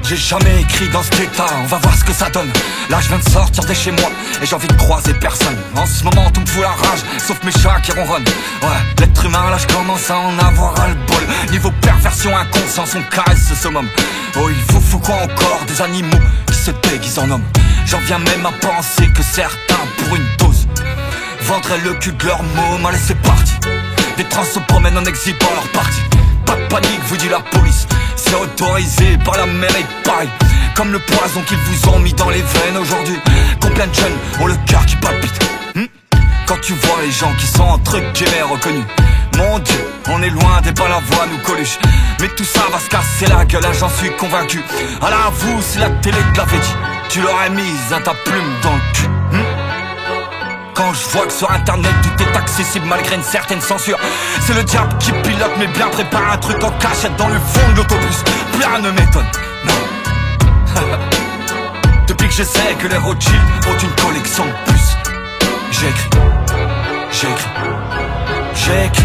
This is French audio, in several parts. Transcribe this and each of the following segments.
J'ai jamais écrit dans cet état, on va voir ce que ça donne. Là je viens de sortir de chez moi et j'ai envie de croiser personne. En ce moment tout me fout la rage, sauf mes chats qui ronronnent. Ouais, l'être humain là je commence à en avoir ras le bol. Niveau perversion, inconscience, on caresse ce summum. Oh il vous faut quoi encore, des animaux qui se déguisent en hommes. J'en viens même à penser que certains pour une dose vendraient le cul de leur môme. Allez c'est parti, des trans se promènent en exhibant leur partie. Pas de panique vous dit la police, c'est autorisé par la mairie de Paris. Comme le poison qu'ils vous ont mis dans les veines aujourd'hui. Combien de jeunes ont le cœur qui palpite quand tu vois les gens qui sont entre guillemets reconnus. Mon Dieu, on est loin des balavoines ou Coluche. Mais tout ça va se casser la gueule, hein, j'en suis convaincu. Alors à vous, si la télé te l'avait dit, tu l'aurais mise à ta plume dans le cul. Quand je vois que sur internet tout est accessible malgré une certaine censure, c'est le diable qui pilote mais bien prépare un truc en cachette dans le fond de l'autobus. Plus rien ne m'étonne, non. Depuis que je sais que les Rothschild ont une collection de puces, j'ai écrit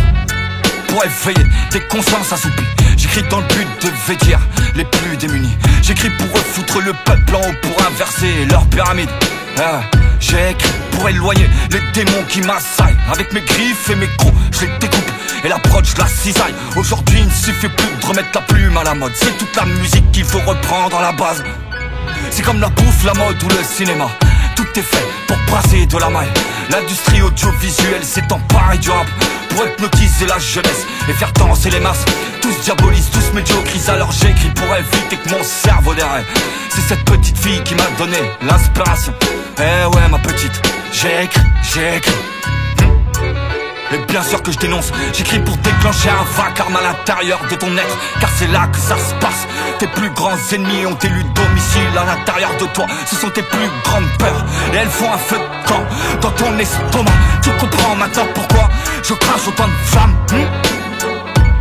pour éveiller des consciences assoupies. J'écris dans le but de vêtir les plus démunis. J'écris pour refoutre le peuple en haut, pour inverser leur pyramide. J'ai écrit pour éloigner les démons qui m'assaillent. Avec mes griffes et mes crocs, je les découpe et l'approche je la cisaille. Aujourd'hui il ne suffit plus de remettre la plume à la mode. C'est toute la musique qu'il faut reprendre à la base. C'est comme la bouffe, la mode ou le cinéma. Tout est fait pour brasser de la maille. L'industrie audiovisuelle s'est emparée du rap pour hypnotiser la jeunesse et faire danser les masses. Tous diabolisent, tous médiocrisent, alors j'écris pour éviter que mon cerveau déraille. C'est cette petite fille qui m'a donné l'inspiration. Eh ouais ma petite, j'ai écrit. Et bien sûr que je dénonce, j'écris pour déclencher un vacarme à l'intérieur de ton être. Car c'est là que ça se passe. Tes plus grands ennemis ont élu domicile à l'intérieur de toi. Ce sont tes plus grandes peurs et elles font un feu de camp dans ton estomac. Tu comprends maintenant pourquoi je crache autant de flammes.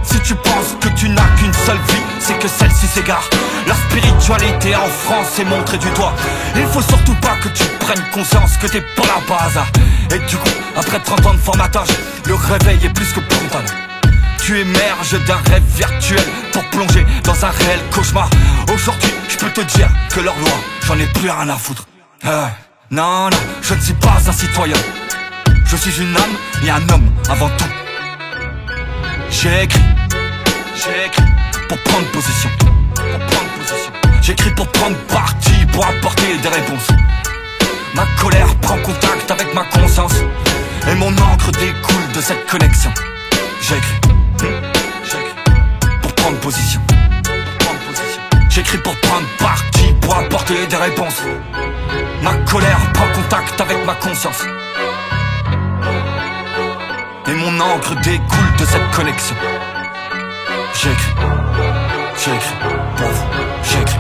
Si tu penses que tu n'as qu'une seule vie, c'est que celle-ci s'égare. La spiritualité en France est montrée du doigt. Il faut surtout pas que tu prennes conscience que t'es pas là par hasard. Et du coup, après 30 ans de formatage, le réveil est plus que brutal. Tu émerges d'un rêve virtuel pour plonger dans un réel cauchemar. Aujourd'hui, je peux te dire que leur loi, j'en ai plus rien à foutre. Non, je ne suis pas un citoyen. Je suis une âme et un homme avant tout. J'ai écrit pour prendre position. J'écris pour prendre parti, pour apporter des réponses. Ma colère prend contact avec ma conscience et mon encre découle de cette connexion. J'écris pour prendre position. J'écris pour prendre parti, pour apporter des réponses. Ma colère prend contact avec ma conscience et mon encre découle de cette connexion. J'écris pour vous, j'écris.